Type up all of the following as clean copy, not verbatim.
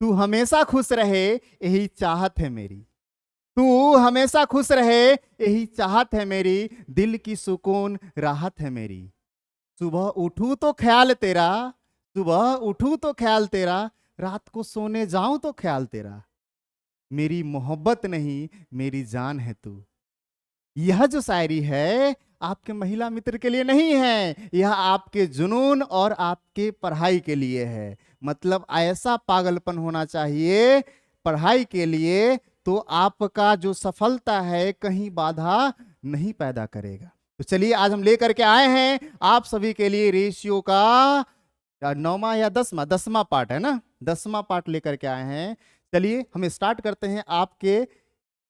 तू हमेशा खुश रहे यही चाहत है मेरी, तू हमेशा खुश रहे यही चाहत है मेरी, दिल की सुकून राहत है मेरी। सुबह उठूं तो ख्याल तेरा, सुबह उठूं तो ख्याल तेरा, रात को सोने जाऊं तो ख्याल तेरा, मेरी मोहब्बत नहीं मेरी जान है तू। यह जो शायरी है आपके महिला मित्र के लिए नहीं है, यह आपके जुनून और आपके पढ़ाई के लिए है। मतलब ऐसा पागलपन होना चाहिए पढ़ाई के लिए, तो आपका जो सफलता है कहीं बाधा नहीं पैदा करेगा। तो चलिए आज हम लेकर के आए हैं आप सभी के लिए रेशियो का 9वां या 10वां पार्ट है ना, 10वां पार्ट लेकर के आए हैं। चलिए हम स्टार्ट करते हैं आपके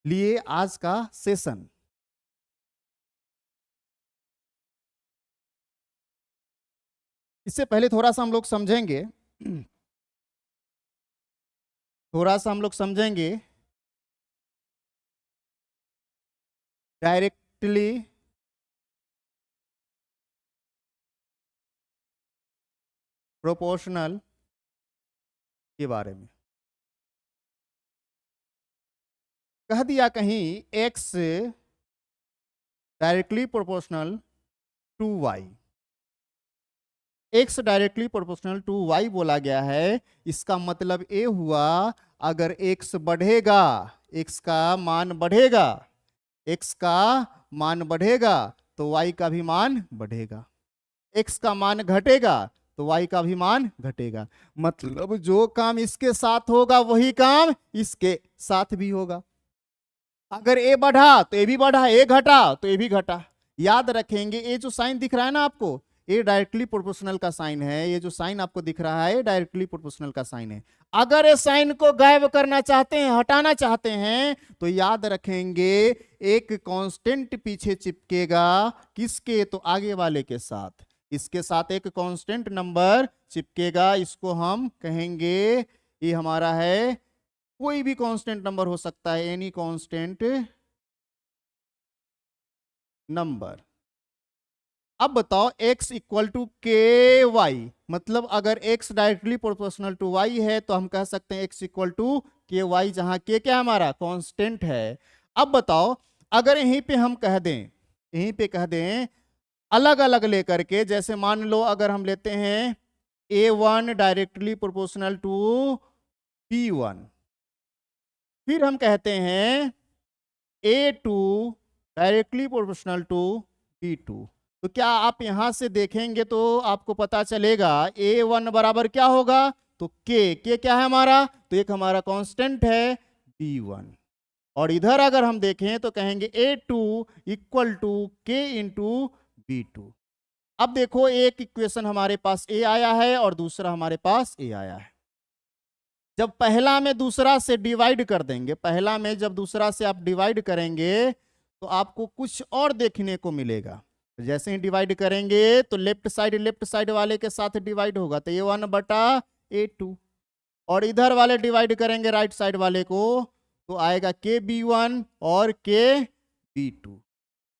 लिए आज का सेशन। इससे पहले थोड़ा सा हम लोग समझेंगे, डायरेक्टली प्रोपोर्शनल के बारे में। कह दिया कहीं x directly proportional to y, x directly proportional to y बोला गया है। इसका मतलब ये हुआ अगर x बढ़ेगा, x का मान बढ़ेगा, x का मान बढ़ेगा तो y का भी मान बढ़ेगा, x का मान घटेगा तो y का भी मान घटेगा। मतलब जो काम इसके साथ होगा वही काम इसके साथ भी होगा। अगर ए बढ़ा तो ए भी बढ़ा, ए घटा तो ए भी घटा। याद रखेंगे ये जो साइन दिख रहा है ना आपको, ये डायरेक्टली प्रोपोर्शनल का साइन है। ये जो साइन आपको दिख रहा है डायरेक्टली प्रोपोर्शनल का साइन है। अगर इस साइन को गायब करना चाहते हैं, हटाना चाहते हैं, तो याद रखेंगे एक कांस्टेंट पीछे चिपकेगा, किसके, तो आगे वाले के साथ। इसके साथ एक कांस्टेंट नंबर चिपकेगा, इसको हम कहेंगे ये हमारा है, कोई भी कांस्टेंट नंबर हो सकता है, एनी कांस्टेंट नंबर। अब बताओ x equal to k y, मतलब अगर x directly proportional to y है तो हम कह सकते हैं x equal to k y, जहां के क्या हमारा कांस्टेंट है। अब बताओ अगर यहीं पे हम कह दें, यहीं पे कह दें अलग अलग लेकर के, जैसे मान लो अगर हम लेते हैं a1 directly proportional to p1, फिर हम कहते हैं a2 directly proportional to p2, तो क्या आप यहां से देखेंगे तो आपको पता चलेगा a1 बराबर क्या होगा, तो k क्या है हमारा, तो एक हमारा कांस्टेंट है b1। और इधर अगर हम देखें तो कहेंगे a2 equal to k into b2। अब देखो एक इक्वेशन हमारे पास a आया है और दूसरा हमारे पास a आया है। जब पहला में दूसरा से डिवाइड कर देंगे, पहला में जब दूसरा से आप डिवाइड करेंगे तो आपको कुछ और देखने को मिलेगा। जैसे ही डिवाइड करेंगे तो लेफ्ट साइड वाले के साथ डिवाइड होगा, तो a1 बटा a2, और इधर वाले डिवाइड करेंगे राइट साइड वाले को तो आएगा के b1 और के b2।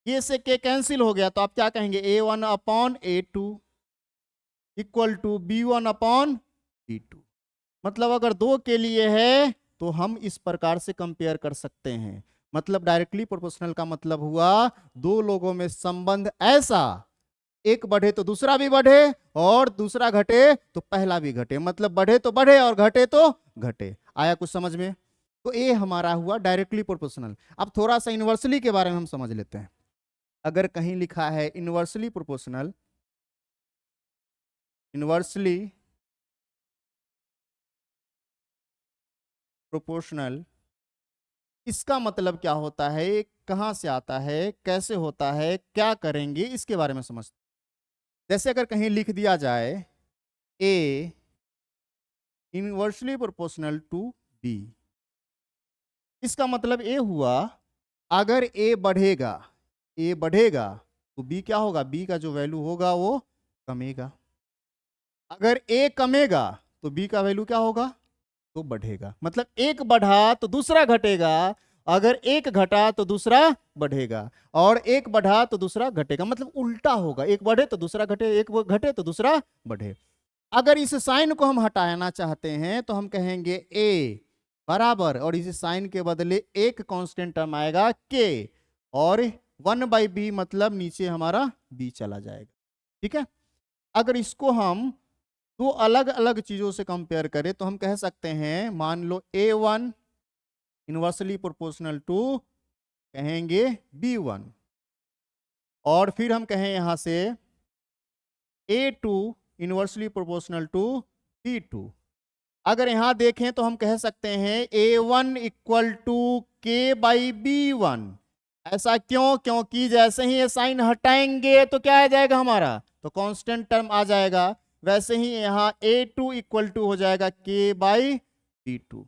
ये से के कैंसिल हो गया तो आप क्या कहेंगे, a1 upon a2 equal to b1 upon b2। मतलब अगर दो के लिए है तो हम इस प्रकार से कंपेयर कर सकते हैं। मतलब डायरेक्टली प्रोपोर्शनल का मतलब हुआ दो लोगों में संबंध ऐसा, एक बढ़े तो दूसरा भी बढ़े और दूसरा घटे तो पहला भी घटे, मतलब बढ़े तो बढ़े और घटे तो घटे। आया कुछ समझ में? तो ये हमारा हुआ डायरेक्टली प्रोपोर्शनल। अब थोड़ा सा इनवर्सली के बारे में हम समझ लेते हैं। अगर कहीं लिखा है इनवर्सली प्रोपोर्शनल, इनवर्सली प्रोपोर्शनल, इसका मतलब क्या होता है, कहां से आता है, कैसे होता है, क्या करेंगे, इसके बारे में समझते। जैसे अगर कहीं लिख दिया जाए ए इनवर्सली प्रोपोर्शनल टू बी, इसका मतलब ए हुआ अगर ए बढ़ेगा तो बी क्या होगा, बी का जो वैल्यू होगा वो कमेगा। अगर ए कमेगा तो बी का वैल्यू क्या होगा, तो बढ़ेगा। मतलब एक बढ़ा तो दूसरा घटेगा, अगर एक घटा तो दूसरा बढ़ेगा, और एक बढ़ा तो दूसरा घटेगा, मतलब उल्टा होगा, एक बढ़े तो दूसरा घटे, एक घटे तो दूसरा बढ़े। अगर इस साइन को हम हटाना चाहते हैं तो हम कहेंगे a बराबर, और इस साइन के बदले एक कांस्टेंट टर्म आएगा k, और 1/b मतलब नीचे हमारा b चला जाएगा। ठीक है। अगर इसको हम दो अलग अलग चीजों से कंपेयर करें तो हम कह सकते हैं, मान लो a1 इनवर्सली प्रोपोर्शनल टू कहेंगे b1, और फिर हम कहें यहां से a2 inversely proportional to b2। अगर यहां देखें तो हम कह सकते हैं a1 इक्वल टू k/b1। ऐसा क्यों? क्योंकि जैसे ही ये साइन हटाएंगे तो क्या आ जाएगा हमारा, तो कांस्टेंट टर्म आ जाएगा। वैसे ही यहां a2 इक्वल टू हो जाएगा k/b2।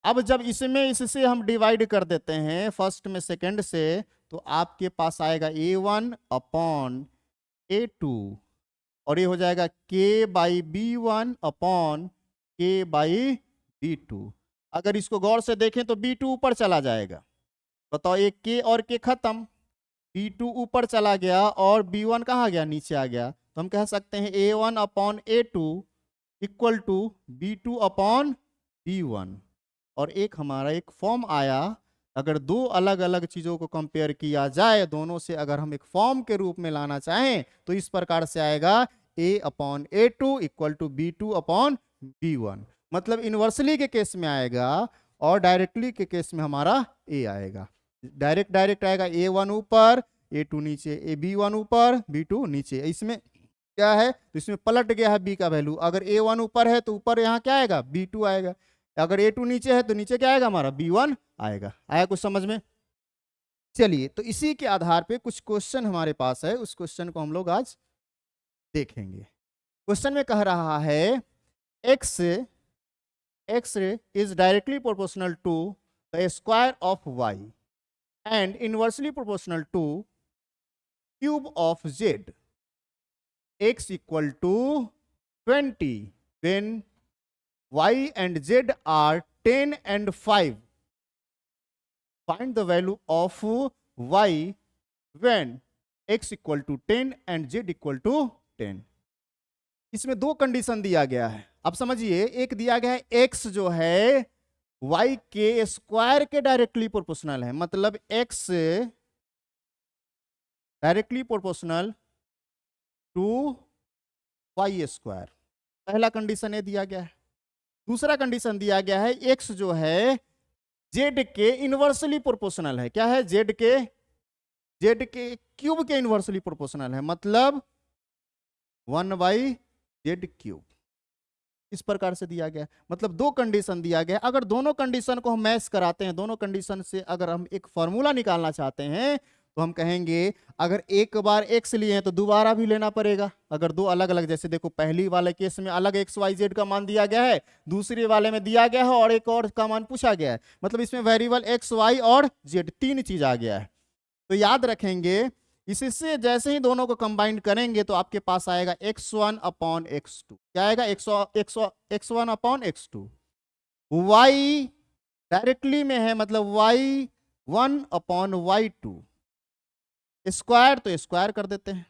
अब जब इसमें इससे हम डिवाइड कर देते हैं फर्स्ट में सेकंड से, तो आपके पास आएगा a1 अपॉन a2, और ये हो जाएगा k/b1 अपॉन k/b2। अगर इसको गौर से देखें तो b2 ऊपर चला जाएगा। बताओ, एक k और k खत्म, b2 ऊपर चला गया और b1 कहाँ गया, नीचे आ गया। तो हम कह सकते हैं a1 upon a2 equal to b2 upon b1, और एक हमारा एक फॉर्म आया। अगर दो अलग अलग चीजों को कंपेयर किया जाए, दोनों से अगर हम एक फॉर्म के रूप में लाना चाहें तो इस प्रकार से आएगा a upon a2 equal to b2 upon b1। मतलब इनवर्सली के केस में आएगा और डायरेक्टली के केस में हमारा a आएगा। डायरेक्ट आएगा a1 ऊपर a2 नीचे, b1 ऊपर b2 नीचे। इसमें क्या है, तो इसमें पलट गया है b का वैल्यू। अगर a1 ऊपर है तो ऊपर यहाँ क्या आएगा, b2 आएगा। अगर a2 नीचे है तो नीचे क्या आएगा हमारा, b1 आएगा। आया कुछ समझ में? चलिए, तो इसी के आधार पे कुछ क्वेश्चन हमारे पास है, उस क्वेश्चन को हम लोग आज देखेंगे। क्वेश्चन में कह रहा है x is directly proportional to the square of y and inversely proportional to cube of z, x equal to 20 when y and z are 10 and 5. Find the value of y when x equal to 10 and z equal to 10. इसमें दो condition दिया गया है। अब समझिए, एक दिया गया है x जो है y के स्क्वायर के डायरेक्टली प्रोपोर्शनल है, मतलब x directly proportional to y square. पहला कंडीशन ये दिया गया है। दूसरा कंडीशन दिया गया है x जो है z के इनवर्सली प्रोपोर्शनल है। क्या है, z के क्यूब के इनवर्सली प्रोपोर्शनल है, मतलब 1/z³। इस प्रकार से दिया गया, मतलब दो कंडीशन दिया गया। अगर दोनों कंडीशन को हम मैच कराते हैं, दोनों कंडीशन से अगर हम एक फॉर्मूला निकालना चाहते हैं तो हम कहेंगे अगर एक बार x लिए हैं तो दोबारा भी लेना पड़ेगा। अगर दो अलग अलग, जैसे देखो पहली वाले केस में अलग x y z का मान दिया गया है, दूसरे वाले में दिया गया है और एक और का मान पूछा गया है, मतलब इसमें वेरिएबल x y और z तीन चीज आ गया है। तो याद रखेंगे, इससे जैसे ही दोनों को कंबाइन करेंगे तो आपके पास आएगा x1 अपॉन x2। क्या आएगा, x1 upon x2। y directly में है, मतलब y1 अपॉन y2। स्क्वायर तो स्क्वायर कर देते हैं।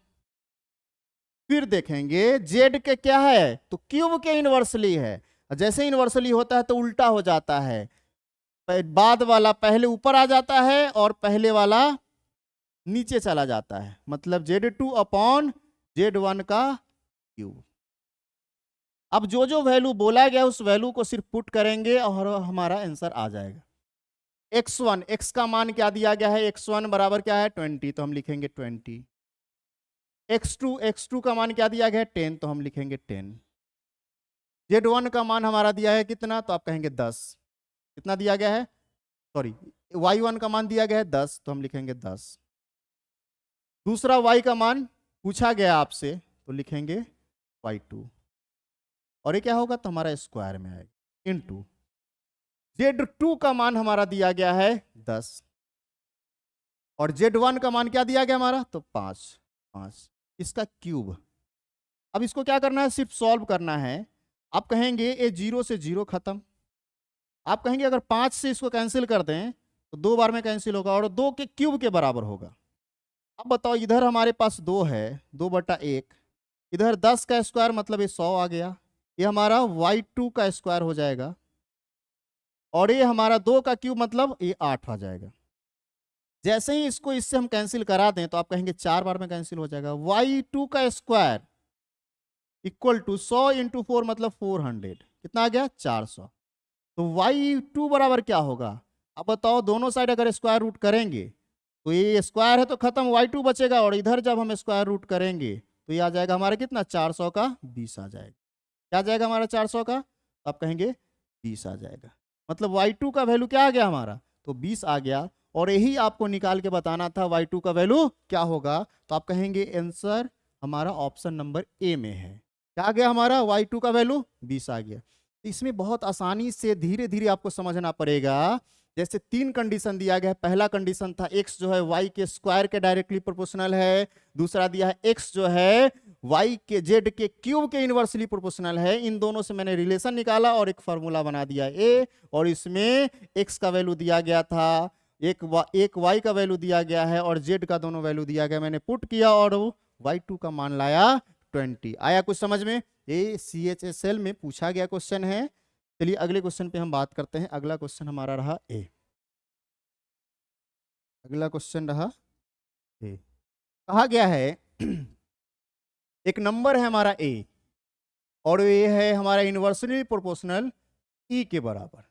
फिर देखेंगे z के क्या है, तो क्यूब के इनवर्सली है। जैसे इनवर्सली होता है तो उल्टा हो जाता है, बाद वाला पहले ऊपर आ जाता है और पहले वाला नीचे चला जाता है, मतलब z2 अपॉन z1 का क्यूब। अब जो जो वैल्यू बोला गया उस वैल्यू को सिर्फ पुट करेंगे और हमारा आंसर आ जाएगा। x1, x का मान क्या दिया गया है, x1 बराबर क्या है 20, तो हम लिखेंगे 20। x2 का मान क्या दिया गया है 10, तो हम लिखेंगे 10। z1 का मान हमारा दिया है कितना, तो आप कहेंगे 10। कितना दिया गया है, सॉरी y1 का मान दिया गया है 10, तो हम लिखेंगे 10। दूसरा y का मान पूछा गया आपसे, तो लिखेंगे y2, और ये क्या होगा, तो हमारा स्क्वायर में आएगा इनटू z2 का मान हमारा दिया गया है 10, और z1 का मान क्या दिया गया हमारा, तो 5 इसका क्यूब। अब इसको क्या करना है, सिर्फ सॉल्व करना है। आप कहेंगे ये 0 से 0 खत्म। आप कहेंगे अगर 5 से इसको कैंसिल कर दें तो 2 बार में कैंसिल होगा और 2 के क्यूब के बराबर होगा। अब बताओ, इधर हमारे पास 2 है, 2/1, इधर 10 का स्क्वायर मतलब ये 100 आ गया, ये हमारा y2 का स्क्वायर हो जाएगा, और ये हमारा 2 का क्यूब मतलब ये 8 आ जाएगा। जैसे ही इसको इससे हम कैंसिल करा दें तो आप कहेंगे 4 बार में कैंसिल हो जाएगा। y2 का स्क्वायर इक्वल टू 100 इंटू 4 मतलब 400, कितना आ गया 400। तो y2 बराबर क्या होगा, अब बताओ, दोनों साइड अगर स्क्वायर रूट करेंगे तो ये स्क्वायर है तो खत्म, y2 बचेगा, और इधर जब हम स्क्वायर रूट करेंगे तो ये आ जाएगा हमारा कितना 400 का 20 आ जाएगा। क्या आ जाएगा हमारा 400 का, तो आप कहेंगे 20 आ जाएगा। मतलब y2 का वैल्यू क्या आ गया हमारा, तो 20 आ गया, और यही आपको निकाल के बताना था y2 का वैल्यू क्या होगा। तो आप कहेंगे आंसर हमारा ऑप्शन नंबर ए में है। क्या आ गया हमारा y2 का वैल्यू 20 आ गया। तो इसमें बहुत आसानी से धीरे धीरे आपको समझना पड़ेगा। जैसे 3 कंडीशन दिया गया है, पहला कंडीशन था x जो है y के स्क्वायर के डायरेक्टली प्रोपोर्शनल है, दूसरा दिया है x जो है y के z के क्यूब के इनवर्सली प्रोपोर्शनल है। इन दोनों से मैंने रिलेशन निकाला और एक फार्मूला बना दिया a, और इसमें x का वैल्यू दिया गया था, एक y का वैल्यू दिया गया है, और z का दोनों वैल्यू दिया गया, मैंने पुट किया और y2 का मान लाया 20। आया कुछ समझ में, ये CHSL में पूछा गया क्वेश्चन है। चलिए अगले क्वेश्चन पे हम बात करते हैं। अगला क्वेश्चन हमारा रहा ए, अगला क्वेश्चन रहा ए। कहा गया है एक नंबर है हमारा ए, और ये है हमारा इनवर्सली प्रोपोर्शनल ई के बराबर।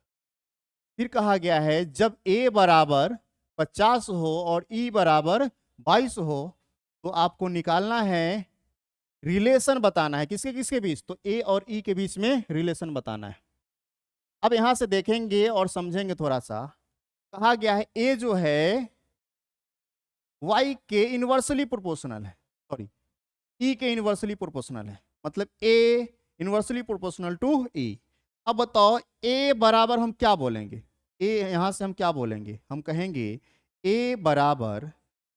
फिर कहा गया है जब ए बराबर 50 हो और ई बराबर 22 हो तो आपको निकालना है, रिलेशन बताना है, किसके किसके बीच, तो ए और ई के बीच में रिलेशन बताना है। अब यहां से देखेंगे और समझेंगे थोड़ा सा। कहा गया है ए जो है y के इनवर्सली प्रोपोर्शनल है, सॉरी ई के इनवर्सली प्रोपोर्शनल है, मतलब ए इनवर्सली प्रोपोर्शनल टू ई। अब बताओ ए बराबर हम क्या बोलेंगे, ए यहां से हम क्या बोलेंगे, हम कहेंगे ए बराबर,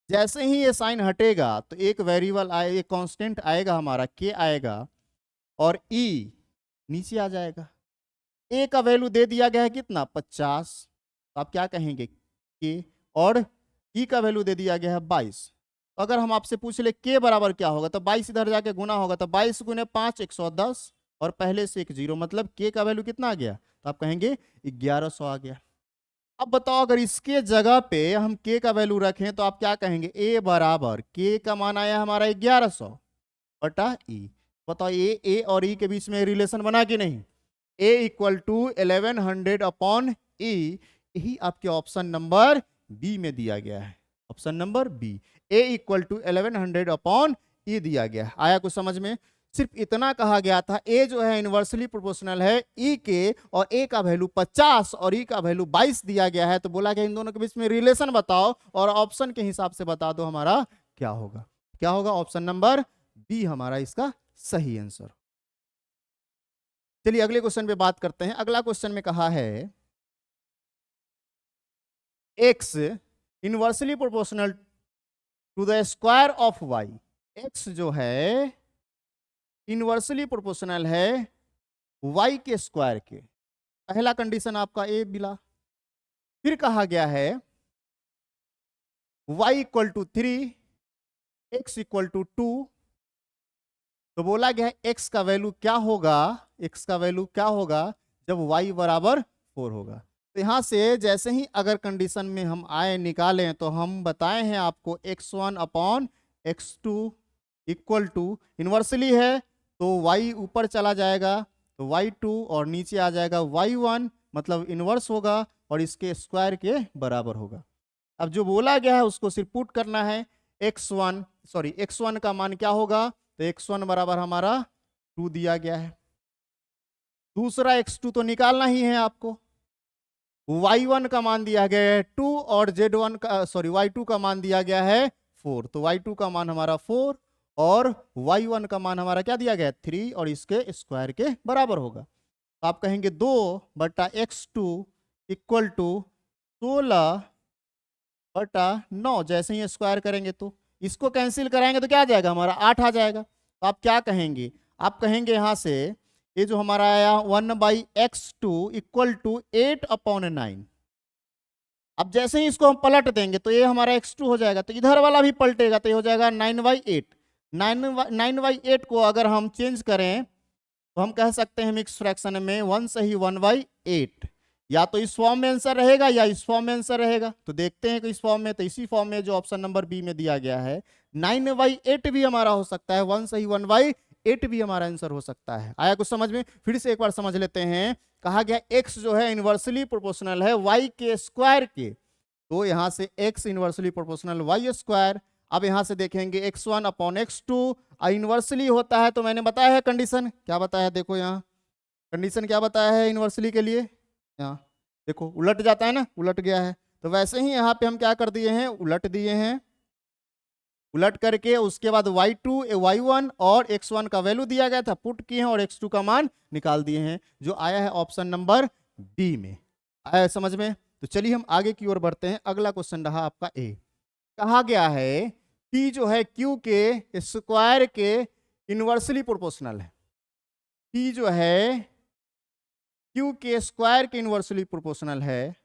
जैसे ही ये साइन हटेगा तो एक वेरिएबल आए, एक कांस्टेंट आएगा हमारा के आएगा, और ई नीचे आ जाएगा। ए का वैल्यू दे दिया गया है कितना 50, तो आप क्या कहेंगे के, और ई का वैल्यू दे दिया गया है 22। तो अगर हम आपसे पूछ ले के बराबर क्या होगा, तो 22 इधर जाके गुना होगा, तो 22 गुने 5 110, और पहले से एक जीरो, मतलब के का वैल्यू कितना आ गया, तो आप कहेंगे 1100 आ गया। अब बताओ अगर इसके जगह पे हम के का वैल्यू रखें तो आप क्या कहेंगे, ए बराबर के का मान आया हमारा 1100 बटा ई। बताओ ए और ई के बीच में रिलेशन बना कि नहीं, A equal to 1100 upon E, यही आपके ऑप्शन नंबर बी में दिया गया है। Option number B, A equal to 1100 upon E दिया गया है। आया कुछ समझ में, सिर्फ इतना कहा गया था ए जो है इनवर्सली प्रोपोर्शनल है ई के, और ए का वैल्यू 50 और ई का वैल्यू 22 दिया गया है, तो बोला गया इन दोनों के बीच में रिलेशन बताओ और ऑप्शन के हिसाब से बता दो हमारा क्या होगा। क्या होगा, ऑप्शन नंबर बी हमारा इसका सही आंसर। चलिए अगले क्वेश्चन पे बात करते हैं। अगला क्वेश्चन में कहा है x inversely proportional to the square of y। x जो है इनवर्सली प्रोपोर्शनल है y के स्क्वायर के। पहला कंडीशन आपका ए मिला। फिर कहा गया है y equal to 3, x equal to 2। तो बोला गया है x का वैल्यू क्या होगा, x का वैल्यू क्या होगा जब y बराबर 4 होगा। तो यहां से जैसे ही अगर कंडीशन में हम आए निकालें तो हम बताए हैं आपको x1 upon x2 equal to, inversely है तो y ऊपर चला जाएगा तो y2, और नीचे आ जाएगा y1, मतलब इनवर्स होगा और इसके स्क्वायर के बराबर होगा। अब जो बोला गया है उसको सिर्फ पुट करना है। x1 का मान क्या होगा, तो x1 बराबर हमारा 2 दिया गया है। दूसरा x2 तो निकालना ही है आपको। y1 का मान दिया गया है 2 और y2 का मान दिया गया है 4। तो y2 का मान हमारा 4 और y1 का मान हमारा क्या दिया गया है 3, और इसके स्क्वायर के बराबर होगा। तो आप कहेंगे 2 बटा x2 इक्वल टू 16 बटा 9। जैसे ही स्क्वायर करेंगे तो इसको कैंसिल कराएंगे तो क्या आ जाएगा हमारा 8 आ जाएगा। तो आप क्या कहेंगे, आप कहेंगे यहां से ये जो हमारा आया 1/x2 इक्वल टू 8 अपॉन 9। अब जैसे ही इसको हम पलट देंगे तो ये हमारा x2 हो जाएगा, तो इधर वाला भी पलटेगा तो ये हो जाएगा 9/8। 9/8 को अगर हम चेंज करें तो हम कह सकते हैं मिक्स फ्रैक्शन में 1 से ही 1/8, या तो इस फॉर्म में आंसर रहेगा या इस फॉर्म में आंसर रहेगा। तो देखते हैं कि इस फॉर्म में, तो इसी फॉर्म में जो ऑप्शन नंबर बी में दिया गया है 9/8 भी हमारा हो सकता है, 1 से ही 1/8 भी हमारा आंसर हो सकता है। आया कुछ समझ में? फिर से एक बार समझ लेते हैं। कहा गया x जो है इनवर्सली प्रोपोर्शनल है y के स्क्वायर के, तो यहां से x inversely proportional y square. अब यहां से देखेंगे x1 अपॉन x2 इनवर्सली होता है, तो मैंने बताया है कंडीशन, क्या बताया है, देखो यहाँ कंडीशन क्या बताया है इनवर्सली के लिए, यहाँ देखो उलट जाता है ना, उलट गया है। तो वैसे ही यहाँ पे हम क्या कर दिए हैं, उलट दिए हैं। उलट करके उसके बाद y2 y1 और x1 का वैल्यू दिया गया था, पुट किए हैं और x2 का मान निकाल दिए हैं, जो आया है ऑप्शन नंबर बी में। आया समझ में? तो चलिए हम आगे की ओर बढ़ते हैं। अगला क्वेश्चन रहा आपका ए। कहा गया है p जो है q के स्क्वायर के इनवर्सली प्रोपोर्शनल है। p जो है q के स्क्वायर के इनवर्सली प्रोपोर्शनल है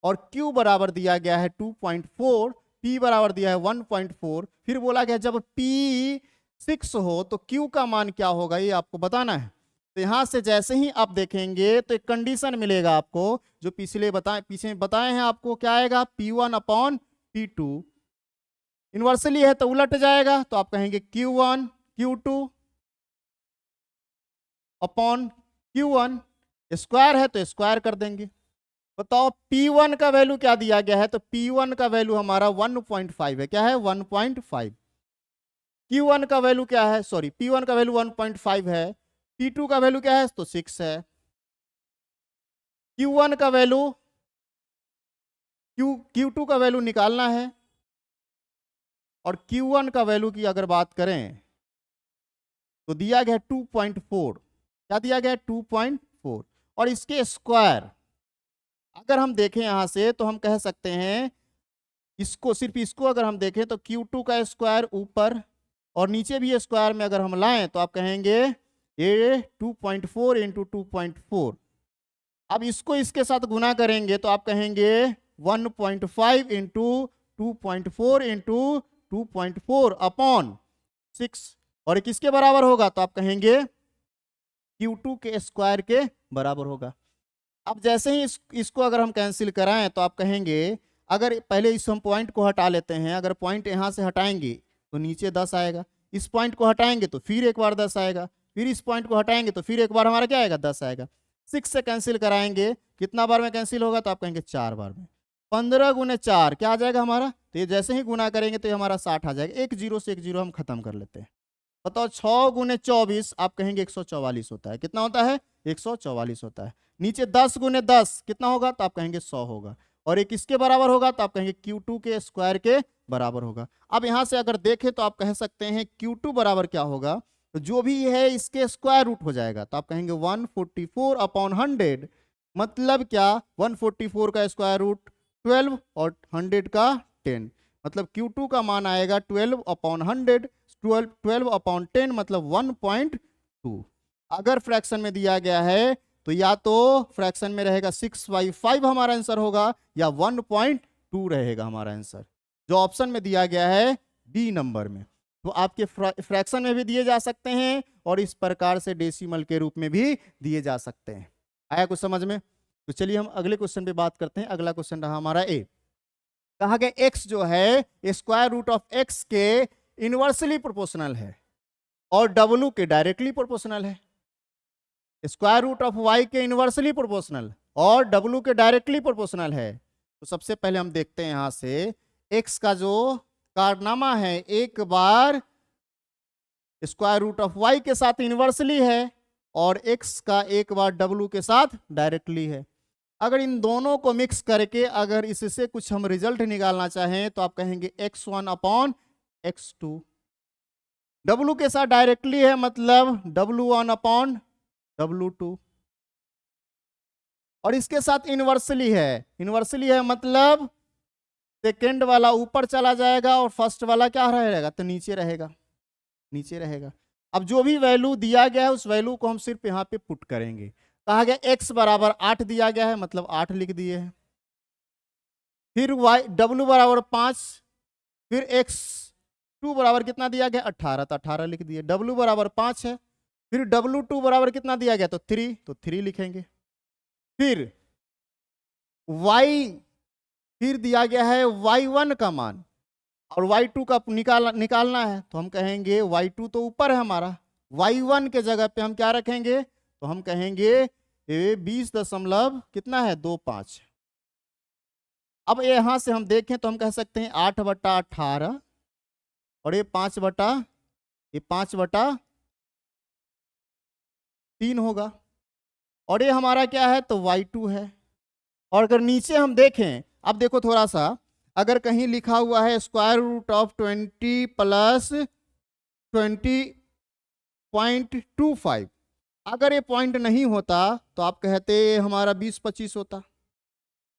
और q बराबर दिया गया है 2.4, p बराबर दिया है 1.4। फिर बोला गया जब p 6 हो तो q का मान क्या होगा, ये आपको बताना है। तो यहां से जैसे ही आप देखेंगे तो एक कंडीशन मिलेगा आपको, जो पीछे बताए हैं आपको, क्या आएगा, p1 अपॉन p2। इनवर्सली है तो उलट जाएगा, तो आप कहेंगे q1 q2 upon q1, square है तो स्क्वायर कर देंगे। बताओ P1 का वैल्यू क्या दिया गया है, तो P1 का वैल्यू हमारा 1.5 है, क्या है 1.5। Q1 का वैल्यू क्या है, सॉरी P1 का वैल्यू 1.5 है, P2 का वैल्यू क्या है, तो 6 है। Q1 का वैल्यू Q2 का वैल्यू निकालना है, और Q1 का वैल्यू की अगर बात करें तो दिया गया 2.4, क्या दिया गया 2.4, और इसके स्क्वायर अगर हम देखें यहां से तो हम कह सकते हैं इसको, सिर्फ इसको अगर हम देखें तो Q2 का स्क्वायर ऊपर और नीचे भी स्क्वायर में अगर हम लाएं तो आप कहेंगे ये 2.4 इंटू 2.4। अब इसको इसके साथ गुना करेंगे तो आप कहेंगे 1.5 इंटू 2.4 इंटू 2.4 अपॉन 6, और किसके बराबर होगा, तो आप कहेंगे Q2 के स्क्वायर के बराबर होगा। अब जैसे ही इसको अगर हम कैंसिल कराएं तो आप कहेंगे, अगर पहले इस हम पॉइंट को हटा लेते हैं, अगर पॉइंट यहां से हटाएंगे तो नीचे 10 आएगा, इस पॉइंट को हटाएंगे तो फिर एक बार 10 आएगा, फिर इस पॉइंट को हटाएंगे तो फिर एक बार हमारा क्या आएगा, 10 आएगा। 6 से कैंसिल कराएंगे, कितना बार में कैंसिल होगा, तो आप कहेंगे 4 बार में। 15 गुने 4 क्या आ जाएगा हमारा, तो ये जैसे ही गुना करेंगे तो ये हमारा 60 आ जाएगा। एक जीरो से एक जीरो हम खत्म कर लेते हैं। बताओ 6 गुने 24 आप कहेंगे 144 होता है, कितना होता है, 144 होता है। नीचे 10 गुने 10 कितना होगा, तो आप कहेंगे 100 होगा, और एक इसके बराबर होगा तो आप कहेंगे Q2 के स्क्वायर के बराबर होगा। अब यहां से अगर देखें तो आप कह सकते हैं Q2 बराबर क्या होगा, तो जो भी है इसके स्क्वायर रूट हो जाएगा, तो आप कहेंगे 144 अपॉन 100, मतलब क्या 144 का स्क्वायर रूट 12 और 100 का 10, मतलब Q2 का मान आएगा 12 अपॉन 100, 12 अपॉन 10 मतलब 1.2। अगर फ्रैक्शन में दिया गया है तो या तो फ्रैक्शन में रहेगा 6/5 हमारा आंसर होगा, या 1.2 रहेगा हमारा आंसर, जो ऑप्शन में दिया गया है बी नंबर में। तो आपके फ्रैक्शन में भी दिए जा सकते हैं और इस प्रकार से डेसिमल के रूप में भी दिए जा सकते हैं। आया कुछ समझ में? तो चलिए हम अगले क्वेश्चन पे बात करते हैं। अगला क्वेश्चन रहा हमारा ए। कहा गया x जो है स्क्वायर रूट ऑफ x के इनवर्सली प्रोपोर्शनल है और w के डायरेक्टली प्रोपोर्शनल है। स्क्वायर रूट ऑफ y के इनवर्सली प्रोपोर्शनल और w के डायरेक्टली प्रोपोर्शनल है। तो सबसे पहले हम देखते हैं यहां से x का जो कारनामा है, एक bar square root of y के साथ इनवर्सली है और x का एक बार w के साथ डायरेक्टली है। अगर इन दोनों को मिक्स करके अगर इससे कुछ हम रिजल्ट निकालना चाहें तो आप कहेंगे x1 अपॉन x2। w के साथ डायरेक्टली है मतलब w1 अपॉन w2, और इसके साथ इनवर्सली है मतलब सेकेंड वाला ऊपर चला जाएगा और फर्स्ट वाला क्या रहेगा, तो नीचे रहेगा। अब जो भी वैल्यू दिया गया है उस वैल्यू को हम सिर्फ यहाँ पे पुट करेंगे। कहा गया x बराबर 8 दिया गया है मतलब 8 लिख दिए हैं, फिर y w बराबर 5, फिर x टू बराबर कितना दिया गया 18, तो 18 लिख दिए। डब्ल्यू बराबर 5 है, फिर W2 बराबर कितना दिया गया तो 3, तो 3 लिखेंगे। फिर y फिर दिया गया है y1 का मान और y2 का निकालना है, तो हम कहेंगे y2 तो ऊपर है हमारा, y1 के जगह पे हम क्या रखेंगे, तो हम कहेंगे 20 दशमलव कितना है 25। अब यहां से हम देखें तो हम कह सकते हैं 8/18 और ये 5/3 होगा, और ये हमारा क्या है तो y2 है। और अगर नीचे हम देखें, अब देखो थोड़ा सा, अगर कहीं लिखा हुआ है स्क्वायर रूट ऑफ 20 प्लस 20.25, अगर ये पॉइंट नहीं होता तो आप कहते हमारा 20-25 होता।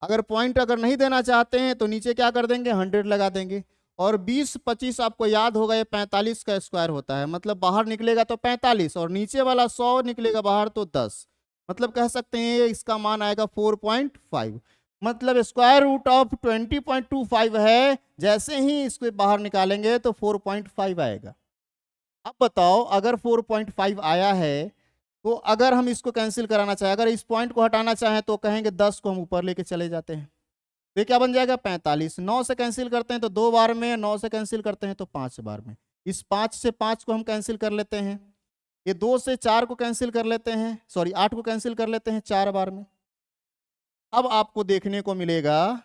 अगर पॉइंट अगर नहीं देना चाहते हैं तो नीचे क्या कर देंगे 100 लगा देंगे। और 20-25 आपको याद होगा ये 45 का स्क्वायर होता है, मतलब बाहर निकलेगा तो 45 और नीचे वाला 100 निकलेगा बाहर तो 10, मतलब कह सकते हैं इसका मान आएगा 4.5। मतलब स्क्वायर रूट ऑफ 20.25 है, जैसे ही इसको बाहर निकालेंगे तो 4.5 आएगा। अब बताओ अगर 4.5 आया है तो अगर हम इसको कैंसिल कराना चाहें, अगर इस पॉइंट को हटाना चाहें तो कहेंगे 10 को हम ऊपर लेके चले जाते हैं, तो ये क्या बन जाएगा 45। 9 से कैंसिल करते हैं तो 2 बार में, 9 से कैंसिल करते हैं तो 5 बार में। इस 5 से 5 को हम कैंसिल कर लेते हैं, ये 2 से 4 को कैंसिल कर लेते हैं, सॉरी 8 को कैंसिल कर लेते हैं 4 बार में। अब आपको देखने को मिलेगा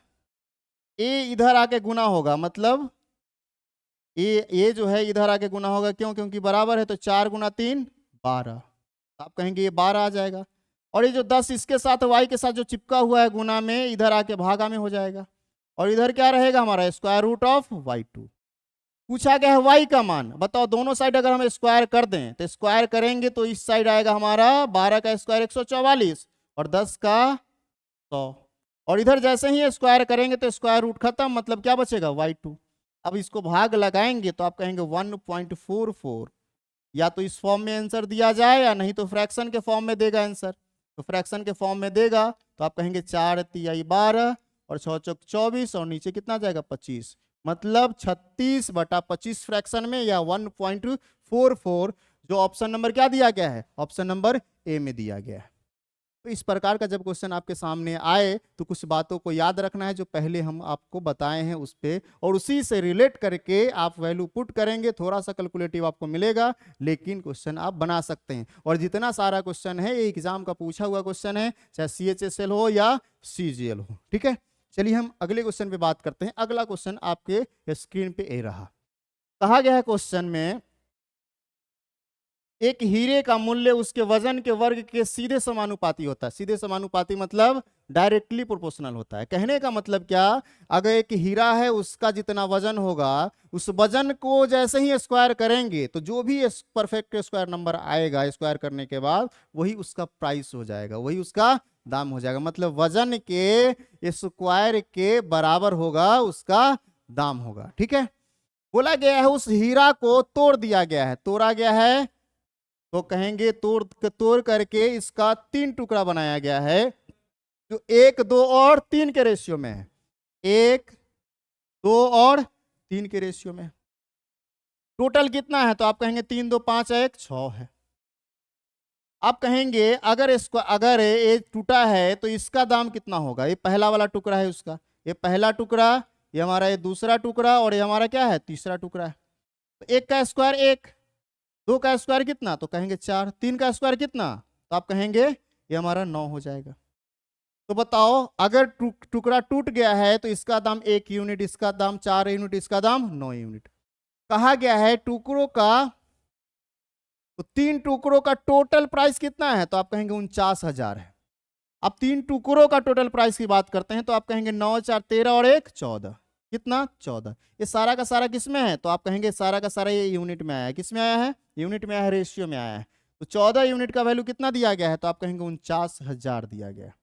ए इधर आके गुना होगा, मतलब ये जो है इधर आके गुना होगा, क्यों, क्योंकि बराबर है, तो 4 गुना 3 12, आप कहेंगे ये 12 आ जाएगा। और ये जो 10 इसके साथ y के साथ जो चिपका हुआ है गुना में, इधर आके भागा में हो जाएगा, और इधर क्या रहेगा हमारा स्क्वायर रूट ऑफ y2। पूछा गया है y का मान, बताओ दोनों साइड अगर हम स्क्वायर कर दें तो स्क्वायर करेंगे तो इस साइड आएगा हमारा 12 का स्क्वायर 144 और 10 का 100, और इधर जैसे ही स्क्वायर करेंगे तो स्क्वायर रूट खत्म, मतलब क्या बचेगा y2। अब इसको भाग लगाएंगे तो आप कहेंगे 1.44, या तो इस फॉर्म में आंसर दिया जाए या नहीं तो फ्रैक्शन के फॉर्म में देगा आंसर, तो फ्रैक्शन के फॉर्म में देगा तो आप कहेंगे 4 तिहाई 12 और 6 चौक 24 और नीचे कितना जाएगा 25, मतलब 36/25 फ्रैक्शन में, या 1.44, जो ऑप्शन नंबर क्या दिया गया है, ऑप्शन नंबर ए में दिया गया है। तो इस प्रकार का जब क्वेश्चन आपके सामने आए तो कुछ बातों को याद रखना है जो पहले हम आपको बताए हैं उस पे, और उसी से रिलेट करके आप वैल्यू पुट करेंगे, थोड़ा सा कैलकुलेटिव आपको मिलेगा, लेकिन क्वेश्चन आप बना सकते हैं। और जितना सारा क्वेश्चन है ये एग्जाम का पूछा हुआ क्वेश्चन है, चाहे CHSL हो या CGL हो, ठीक है। चलिए हम अगले क्वेश्चन पे बात करते हैं। अगला क्वेश्चन आपके स्क्रीन पे ए रहा, कहा गया है क्वेश्चन में एक हीरे का मूल्य उसके वजन के वर्ग के सीधे समानुपाती होता है। सीधे समानुपाती मतलब डायरेक्टली प्रोपोर्शनल होता है। कहने का मतलब क्या, अगर एक हीरा है उसका जितना वजन होगा उस वजन को जैसे ही स्क्वायर करेंगे तो जो भी परफेक्ट स्क्वायर नंबर आएगा स्क्वायर करने के बाद वही उसका प्राइस हो जाएगा, वही उसका दाम हो जाएगा। मतलब वजन के स्क्वायर के बराबर होगा उसका दाम होगा, ठीक है। बोला गया है उस हीरा को तोड़ दिया गया है, तोड़ा गया है, तो कहेंगे तोड़ करके इसका 3 टुकड़ा बनाया गया है जो 1, 2 और 3 के रेशियो में है, 1, 2 और 3 के रेशियो में। टोटल कितना है, तो आप कहेंगे 3, 2, 5, 1, 6 है। आप कहेंगे अगर ये टूटा है तो इसका दाम कितना होगा। ये पहला वाला टुकड़ा है उसका, ये पहला टुकड़ा, ये हमारा ये दूसरा टुकड़ा, और ये हमारा क्या है तीसरा टुकड़ा है। तो 1 का स्क्वायर 1, 2 का स्क्वायर कितना, तो कहेंगे 4, 3 का स्क्वायर कितना, तो आप कहेंगे ये हमारा 9 हो जाएगा। तो बताओ अगर टुकड़ा टूट गया है तो इसका दाम 1 यूनिट, इसका दाम 4 यूनिट, इसका दाम 9 यूनिट। कहा गया है टुकड़ों का, तो 3 टुकड़ों का टोटल प्राइस कितना है, तो आप कहेंगे 49,000 है। अब 3 टुकड़ों का टोटल प्राइस की बात करते हैं तो आप कहेंगे 9, 4, 13 और 1 14, कितना 14। ये सारा का सारा किस में है, तो आप कहेंगे सारा का सारा ये यूनिट में आया है। किस में आया है, यूनिट में आया है, रेशियो में आया है। तो 14 यूनिट का वैल्यू कितना दिया गया है, तो आप कहेंगे 49,000 दिया गया है।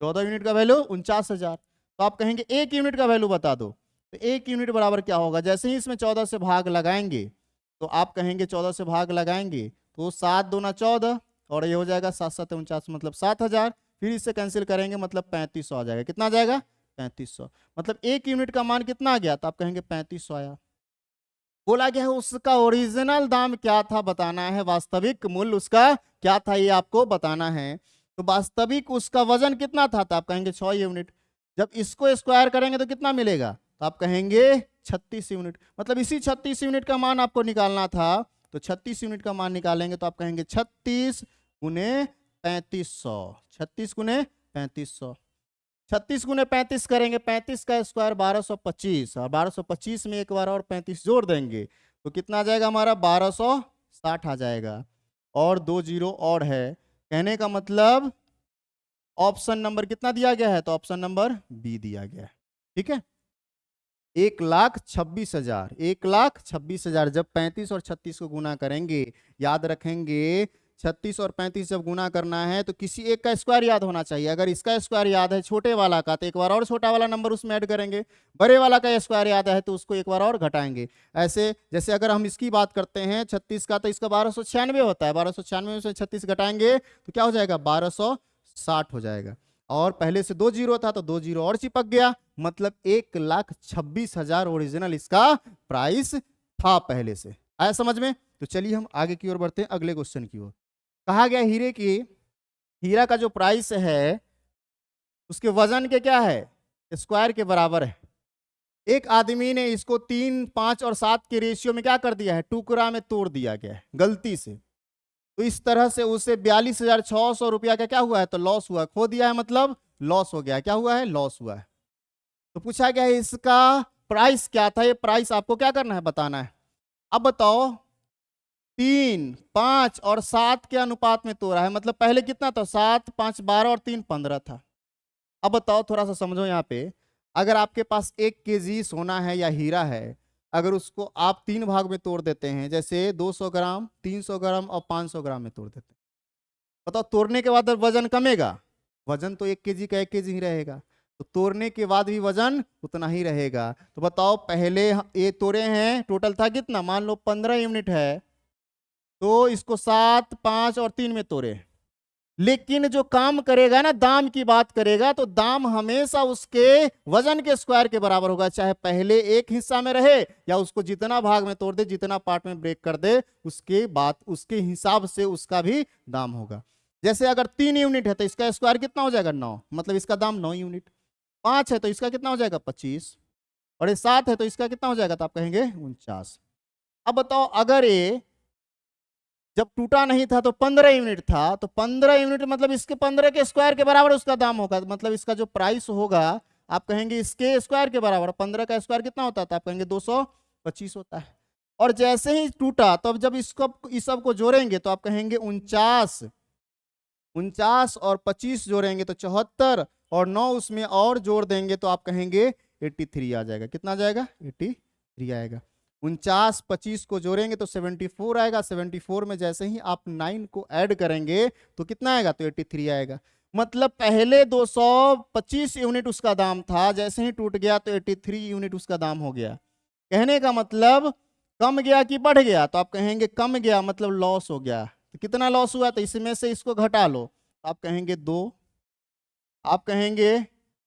14 यूनिट का वैल्यू 49,000। तो आप कहेंगे 1 यूनिट का वैल्यू बता दो, तो 1 यूनिट बराबर क्या होगा, जैसे ही इसमें 14 से भाग लगाएंगे तो आप कहेंगे 14 से भाग लगाएंगे तो 7 दूना 14 और ये हो जाएगा 7 7 49, मतलब 7,000। फिर इससे कैंसिल करेंगे मतलब 3500 आ जाएगा। कितना आ जाएगा 3500, मतलब 1 यूनिट का मान कितना आ गया, तो आप कहेंगे 3500 आया। बोला गया है उसका ओरिजिनल दाम क्या था बताना है, वास्तविक मूल्य उसका क्या था ये आपको बताना है। तो वास्तविक उसका वजन कितना था, तो आप कहेंगे 6 यूनिट। जब इसको स्क्वायर करेंगे तो कितना मिलेगा, तो आप कहेंगे 36 यूनिट। मतलब इसी 36 यूनिट का मान आपको निकालना था, तो 36 यूनिट का मान निकालेंगे तो आप कहेंगे 36 गुने 3500, 36 गुने 3500, 36 गुने 35 करेंगे, 35 का स्क्वायर 1225, और 1225 में एक बार और 35 जोड़ देंगे तो कितना आ जाएगा हमारा 1260 आ जाएगा। और 2 जीरो और है, कहने का मतलब ऑप्शन नंबर कितना दिया गया है, तो ऑप्शन नंबर बी दिया गया है। ठीक है, 1,26,000, 1,26,000 जब 35 और 36 को गुना करेंगे, याद रखेंगे 36 और 35 जब गुना करना है तो किसी एक का स्क्वायर याद होना चाहिए। अगर इसका स्क्वायर याद है छोटे वाला का तो एक बार और छोटा वाला नंबर उसमें ऐड करेंगे, बड़े वाला का स्क्वायर याद है तो उसको एक बार और घटाएंगे। ऐसे जैसे अगर हम इसकी बात करते हैं 36 का, तो इसका 1296 होता है, 1296 में से 36 घटाएंगे तो क्या हो जाएगा 1260 हो जाएगा। और पहले से 2 जीरो था तो 2 जीरो और चिपक गया, मतलब 1,26,000 ओरिजिनल इसका प्राइस था पहले से। आया समझ में? तो चलिए हम आगे की ओर बढ़ते हैं, अगले क्वेश्चन की ओर। कहा गया हीरा का जो प्राइस है उसके वजन के क्या है, स्क्वायर के बराबर है। एक आदमी ने इसको 3, 5 और 7 के रेशियो में क्या कर दिया है, टुकड़ा में तोड़ दिया गया है गलती से। तो इस तरह से उसे 42,600 रुपया का क्या हुआ है, तो लॉस हुआ, खो दिया है मतलब लॉस हो गया। क्या हुआ है, लॉस हुआ है। तो पूछा गया है इसका प्राइस क्या था, ये प्राइस आपको क्या करना है, बताना है। अब बताओ 3, 5 और 7 के अनुपात में तोड़ा है, मतलब पहले कितना था, 7, 5, 12 और 3, 15 था। अब बताओ थोड़ा सा समझो यहाँ पे, अगर आपके पास 1 केजी सोना है या हीरा है, अगर उसको आप 3 भाग में तोड़ देते हैं, जैसे 200 ग्राम, 300 ग्राम और 500 ग्राम में तोड़ देते हैं, बताओ तोड़ने के बाद वजन कमेगा, वजन तो 1 केजी का 1 केजी ही रहेगा, तो तोड़ने के बाद भी वजन उतना ही रहेगा। तो बताओ पहले ये तोड़े हैं, टोटल था कितना, मान लो 15 यूनिट है, तो इसको 7, 5 और 3 में तोड़े। लेकिन जो काम करेगा ना, दाम की बात करेगा, तो दाम हमेशा उसके वजन के स्क्वायर के बराबर होगा, चाहे पहले एक हिस्सा में रहे या उसको जितना भाग में तोड़ दे, जितना पार्ट में ब्रेक कर दे, उसके बाद उसके हिसाब से उसका भी दाम होगा। जैसे अगर 3 यूनिट है तो इसका स्क्वायर कितना हो जाएगा 9, मतलब इसका दाम 9 यूनिट। 5 है तो इसका कितना हो जाएगा 25, और ये 7 है तो इसका कितना हो जाएगा, तो आप कहेंगे 49। अब बताओ अगर ये जब टूटा नहीं था तो 15 यूनिट था, तो 15 यूनिट मतलब इसके 15 के स्क्वायर के बराबर उसका दाम होगा, मतलब इसका जो प्राइस होगा आप कहेंगे इसके स्क्वायर के बराबर। 15 का स्क्वायर कितना होता था, आप कहेंगे 225 होता है। और जैसे ही टूटा तो अब जब इसको इस सब को जोड़ेंगे तो आप कहेंगे 49, 49 और 25 जोड़ेंगे तो 74, और 9 उसमें और जोड़ देंगे तो आप कहेंगे 83 आ जाएगा। कितना आ जाएगा, 83 आएगा। 49, 25 को जोड़ेंगे तो 74 आएगा, 74 में जैसे ही आप 9 को ऐड करेंगे तो कितना आएगा, तो 83 आएगा। मतलब पहले 225 यूनिट उसका दाम था, जैसे ही टूट गया तो 83 यूनिट उसका दाम हो गया। कहने का मतलब कम गया कि बढ़ गया, तो आप कहेंगे कम गया, मतलब लॉस हो गया। तो कितना लॉस हुआ, तो इसमें से इसको घटा लो, आप कहेंगे 2, आप कहेंगे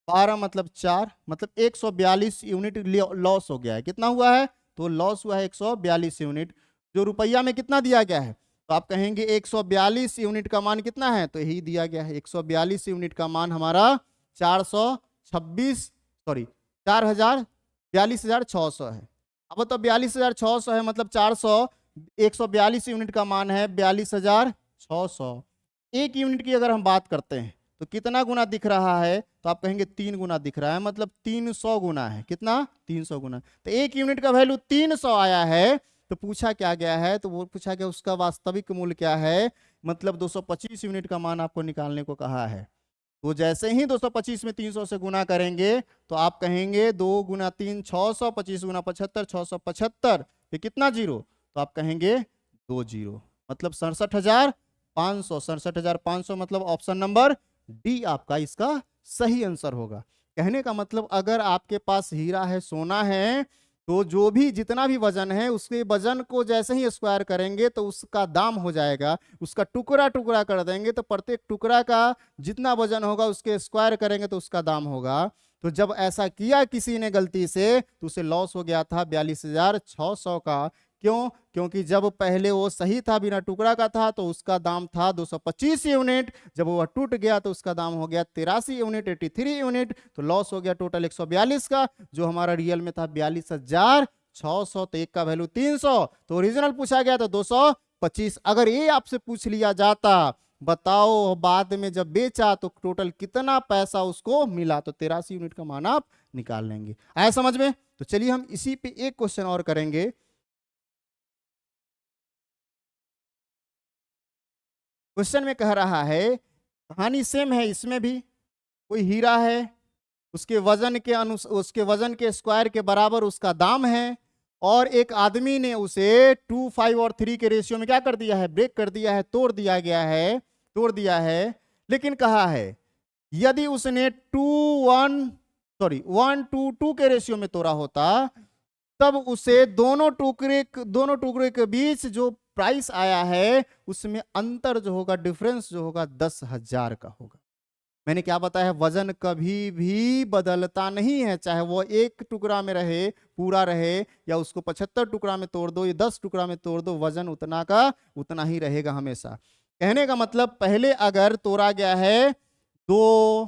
12 मतलब 4, मतलब 142 यूनिट लॉस हो गया है। कितना हुआ है, तो लॉस हुआ है 142 यूनिट। जो रुपया में कितना दिया गया है, तो आप कहेंगे 142 यूनिट का मान कितना है, तो यही दिया गया है। 142 यूनिट का मान हमारा 426, सॉरी 42,600 है। अब तो 42,600 है, मतलब 142 यूनिट का मान है 42,600। एक यूनिट की अगर हम बात करते हैं तो कितना गुना दिख रहा है, तो आप कहेंगे 3 गुना दिख रहा है, मतलब 300 गुना है। कितना, 300 गुना। तो एक यूनिट का वैल्यू 300 आया है। तो पूछा क्या गया है, तो वो पूछा गया उसका वास्तविक मूल्य क्या है, मतलब 225 यूनिट का मान आपको निकालने को कहा है। तो जैसे ही 225 में 300 से गुना करेंगे तो आप कहेंगे 2 गुना 3 600, 25 गुना 75 675, फिर कितना जीरो, तो आप कहेंगे 2 जीरो, मतलब 67,500, 67,500, मतलब ऑप्शन नंबर डी आपका इसका सही आंसर होगा। कहने का मतलब अगर आपके पास हीरा है, सोना है, तो जो भी जितना भी वजन है उसके वजन को जैसे ही स्क्वायर करेंगे तो उसका दाम हो जाएगा। उसका टुकड़ा टुकड़ा कर देंगे तो प्रत्येक टुकड़ा का जितना वजन होगा उसके स्क्वायर करेंगे तो उसका दाम होगा। तो जब ऐसा किया किसी ने गलती से तो उसे लॉस हो गया था 42,600 का। क्यों? क्योंकि जब पहले वो सही था, बिना टुकड़ा का था, तो उसका दाम था 225 यूनिट। जब वो टूट गया तो उसका दाम हो गया 83 यूनिट, 83 यूनिट। तो लॉस हो गया टोटल 142 का, जो हमारा रियल में था 42,600। तो एक का वैल्यू 300, तो ओरिजिनल पूछा गया तो 225। अगर ये आपसे पूछ लिया जाता बताओ बाद में जब बेचा तो टोटल कितना पैसा उसको मिला, तो 83 यूनिट का मान आप निकाल लेंगे। आया समझ में? तो चलिए हम इसी पे एक क्वेश्चन और करेंगे। क्वेश्चन में कह रहा है, कहानी सेम है, इसमें भी कोई हीरा है, उसके वजन के स्क्वायर के बराबर उसका दाम है, और एक आदमी ने उसे 2, 5 और 3 के रेशियो में क्या कर दिया है, ब्रेक कर दिया है, तोड़ दिया है। लेकिन कहा है यदि उसने 1 to 2 के रेशियो में तोड़ा होता, तब उसे दोनों टुकड़े के बीच जो प्राइस आया है उसमें अंतर जो होगा, डिफरेंस जो होगा 10,000 का होगा। मैंने क्या बताया, वजन कभी भी बदलता नहीं है, चाहे वो एक टुकड़ा में रहे, पूरा रहे, या उसको 75 टुकड़ा में तोड़ दो या 10 टुकड़ा में तोड़ दो, वजन उतना का उतना ही रहेगा हमेशा। कहने का मतलब, पहले अगर तोड़ा गया है 2,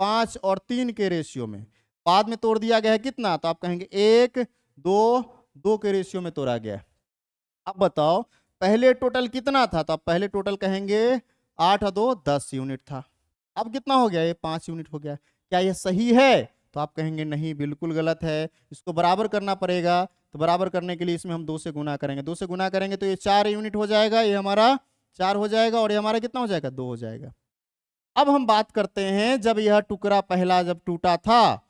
5 और 3 के रेशियो में, बाद में तोड़ दिया गया है कितना, तो आप कहेंगे 1, 2 के रेशियो में तोड़ा गया है। अब बताओ पहले टोटल कितना था, तो आप पहले टोटल कहेंगे 8 और 2 10 यूनिट था। अब कितना हो गया, ये 5 यूनिट हो गया। क्या ये सही है, तो आप कहेंगे नहीं, बिल्कुल गलत है, इसको बराबर करना पड़ेगा। तो बराबर करने के लिए इसमें हम 2 से गुना करेंगे, 2 से गुना करेंगे तो ये 4 यूनिट हो जाएगा, ये हमारा 4 हो जाएगा, और ये हमारा कितना हो जाएगा, 2 हो जाएगा। अब हम बात करते हैं, जब यह टुकड़ा पहला जब टूटा था,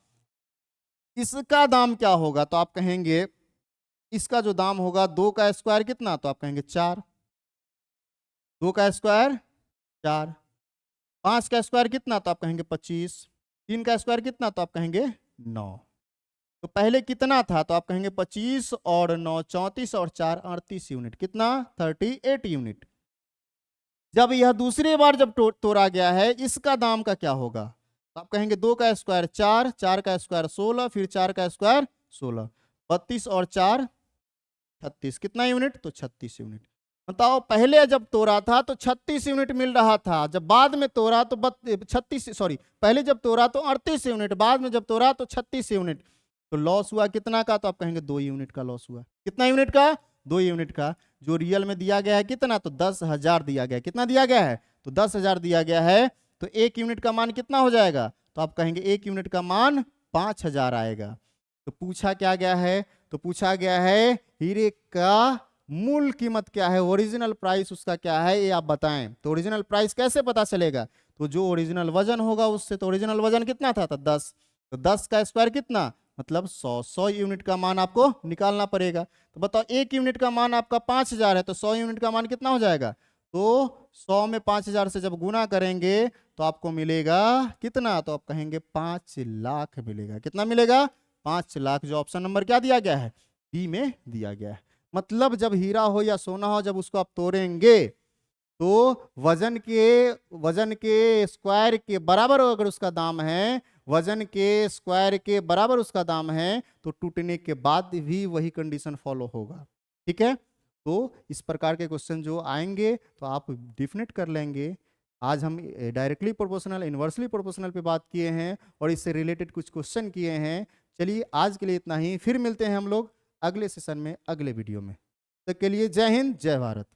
इसका दाम क्या होगा, तो आप कहेंगे इसका जो दाम होगा 2 का स्क्वायर कितना, तो आप कहेंगे 4, 2 का स्क्वायर 4, 5 का स्क्वायर कितना, तो आप कहेंगे 25, 3 का स्क्वायर कितना, तो आप कहेंगे 9। तो पहले कितना था, तो आप कहेंगे 25 और 9 34 और 4 38 यूनिट, कितना 38 यूनिट। जब यह दूसरी बार जब तोड़ा गया है, इसका दाम का क्या होगा, तो आप कहेंगे 2 का स्क्वायर 4, 4 का स्क्वायर 16, फिर 4 का स्क्वायर 16, 32 और 4 36, कितना यूनिट, तो 36 यूनिट। बताओ पहले जब तोड़ा था तो 36 यूनिट मिल रहा था, जब बाद में तोड़ा तो 36, सॉरी, पहले जब तोड़ा तो 38 यूनिट, बाद में जब तोड़ा तो 36 यूनिट। तो लॉस हुआ कितना का, तो आप कहेंगे 2 यूनिट का लॉस हुआ। कितना यूनिट का, 2 यूनिट का। जो रियल में दिया गया है कितना, तो 10,000 दिया गया है। कितना दिया गया है, तो 10,000 दिया गया है। तो 1 यूनिट का मान कितना हो जाएगा, तो आप कहेंगे 1 यूनिट का मान 5,000 आएगा। तो पूछा क्या गया है, तो पूछा गया है हीरे का मूल कीमत क्या है, ओरिजिनल प्राइस उसका क्या है, ये आप बताएं। तो ओरिजिनल प्राइस कैसे पता चलेगा, तो जो ओरिजिनल वजन होगा उससे, तो ओरिजिनल वजन कितना था, तो 10, तो 10 का स्क्वायर कितना, मतलब 100 यूनिट का मान आपको निकालना पड़ेगा। तो बताओ 1 यूनिट का मान आपका 5,000 है, तो 100 यूनिट का मान कितना हो जाएगा, तो 100 में 5,000 से जब गुना करेंगे तो आपको मिलेगा कितना, तो आप कहेंगे 5 लाख मिलेगा। कितना मिलेगा, 5 लाख, जो ऑप्शन नंबर क्या दिया गया है, बी में दिया गया है। मतलब जब हीरा हो या सोना हो, जब उसको आप तोड़ेंगे तो वजन के स्क्वायर के बराबर अगर उसका दाम है, वजन के स्क्वायर के बराबर उसका दाम है, तो टूटने के बाद भी वही कंडीशन फॉलो होगा। ठीक है, तो इस प्रकार के क्वेश्चन जो आएंगे तो आप डिफिनेट कर लेंगे। आज हम डायरेक्टली प्रोपोर्शनल, इन्वर्सली प्रोपोर्शनल पे बात किए हैं और इससे रिलेटेड कुछ क्वेश्चन किए हैं। चलिए आज के लिए इतना ही, फिर मिलते हैं हम लोग अगले सेशन में, अगले वीडियो में। तब तक के लिए जय हिंद, जय भारत।